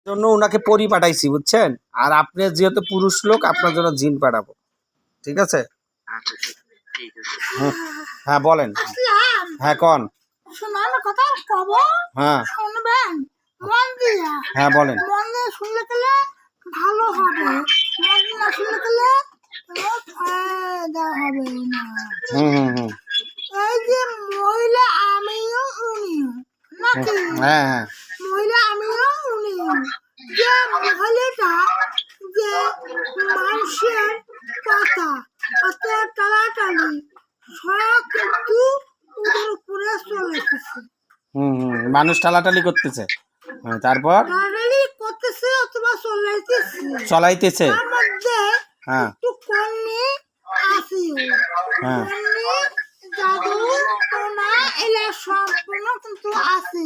জন্য ওনাকে পরি পাঠাইছি বুঝছেন, আর আপনি যেহেতু পুরুষ লোক আপনার জন্য জিন পাঠাবো, ঠিক আছে? আচ্ছা ঠিক আছে। হ্যাঁ বলেন। হ্যাঁ কন। শোনার কথা কব। হ্যাঁ শুনবেন মন দিয়া। হ্যাঁ বলেন। মন দিয়ে শুনলে গেলে ভালো হবে, মন দিয়ে না শুনলে গেলে কোনো ফায়দা হবে না। হুম। এই যে মহিলা আমিও উনিও নাকি? হ্যাঁ মহিলা আমিও উনিও, যে মহিলাটা যে মানুষের কথা অত টালাটালি সব কিন্তু ওদের উপরে চলে এসেছে। মানুষ টালাটালি করতেছে, তারপর টালাটালি করতেছে অথবা চলাইতেছে। তার মধ্যে হ্যাঁ একটু কন্যা আছে, হ্যাঁ কন্যা জাদু টোনা এলা সম্পূর্ণ কিন্তু আছে।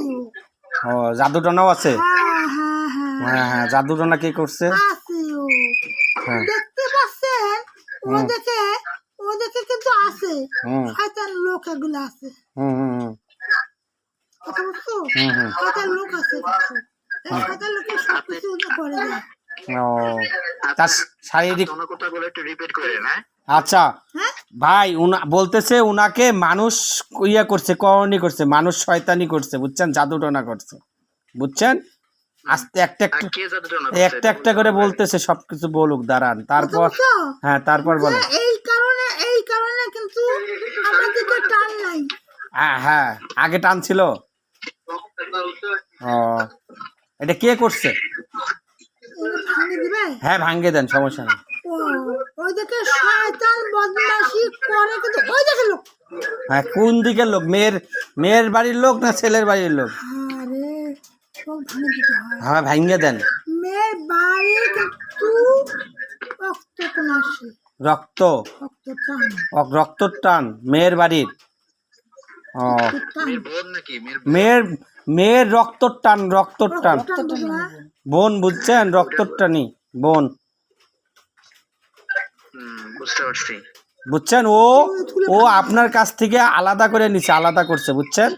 ও জাদু টনাও আছে। হ্যাঁ জাদু টনা কি করছে? আছে হ্যাঁ দেখতে পাচ্ছেন, ওদেরকে কিন্তু আছে শয়তান লোক, এগুলো আছে। কথা বুঝছো? শয়তান লোক আছে কিছু, এই শয়তান লোকের সব কিছু করে দেয়। ও তার শারীরিক কথাগুলো একটু রিপিট করেন। হ্যাঁ আচ্ছা ভাই, বলতেছে উনাকে মানুষ ইয়া করছে, করণী করছে, মানুষ শয়তানি করছে বুঝছেন, জাদু টনা করছে বুঝছেন। আস্তে একটা একটা করে বলতেছে, সবকিছু বলুক, দাঁড়ান তারপর। হ্যাঁ তারপর বলে এই কারণে কিন্তু আমাদেরকে টান নাই। হ্যাঁ আগে টান ছিল। ও এটা কে করছে? হ্যাঁ ভাঙ্গে দেন, সমস্যা নেই। ওই দেখে শয়তান বদমাশি করে কিন্তু ওই দেখে লোক। হ্যাঁ কোন দিকের লোক? মেয়ের বাড়ির লোক না ছেলের বাড়ির লোক? আরে সব ভাঙে দিতে হয়। হ্যাঁ ভাঙ্গে দেন। মেয়ের বাড়ি কিন্তু রক্তর টান মেয়ের বাড়ির। ও মেয়ের রক্তর টান বোন বুঝছেন, রক্তর টানি বোন বুঝতে পারছি। বুঝছেন, ও আপনার কাছ থেকে আলাদা করে নিছে, আলাদা করছে বুঝছেন।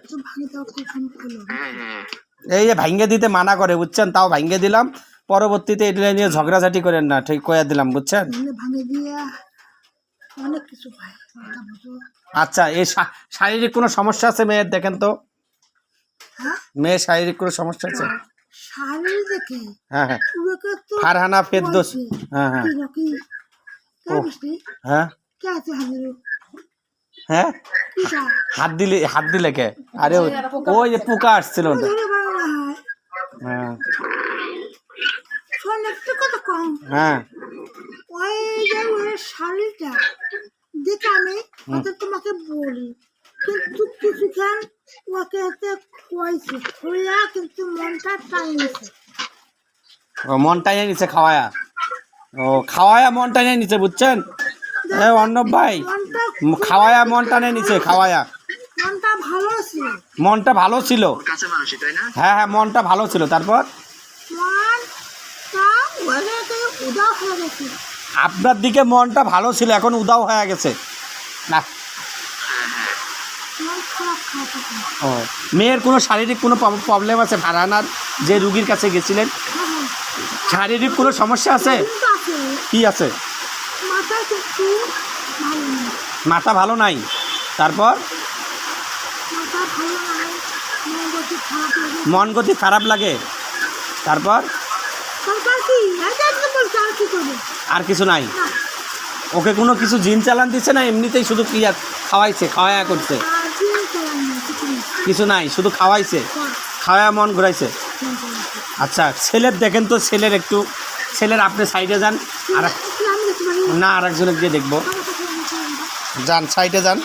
এই যে ভাঙ্গে দিতে মানা করে বুঝছেন, তাও ভাঙ্গে দিলাম। পরবর্তীতে এটা নিয়ে ঝগড়াঝাটি করেন না, ঠিক কয়ে দিলাম বুঝছেন। আচ্ছা এই শারীরিক কোনো সমস্যা আছে মেয়ের? দেখেন তো মেয়ের শারীরিক কোনো সমস্যা আছে? হ্যাঁ ফারহানা ফেরদৌস। হ্যাঁ হাত দিলে কে? আরে ওই যে পোকা আসছিল। হ্যাঁ ওই যে শাড়িটা দেখে আমি তোমাকে বলি, কিন্তু কিছুক্ষণ ওকে খুয়াইছে, খুঁয়া কিন্তু মনটা টাইনিছে। মন টাইনে নিচে খাওয়ায়া। ও খাওয়ায়া মন টাইনে নিচে বুঝছেন। অর্ণব ভাই খাওয়ায়া মন টানে নিচে, খাওয়ায়া মনটা ভালো ছিল। হ্যাঁ মনটা ভালো ছিল। তারপর আপনার দিকে মনটা ভালো ছিল, এখন উদাও হয়ে গেছে না। ও মেয়ের কোনো শারীরিক কোনো প্রবলেম আছে? ফারহানার যে রুগীর কাছে গেছিলেন শারীরিক কোনো সমস্যা আছে? কি আছে? মাথা ভালো নাই। তারপর মন গতি খারাপ লাগে। তারপর আর কিছু নাই? ওকে কোনো কিছু জিন চালান দিচ্ছে না, এমনিতেই শুধু কি খাওয়ায়া করছে? কিছু নাই, শুধু খাওয়াইছে, খাওয়া মন ঘুরাইছে। আচ্ছা ছেলের দেখেন তো, ছেলের আপনি সাইডে যান, আর না আরেকজনের গিয়ে দেখবো, যান সাইডে যান।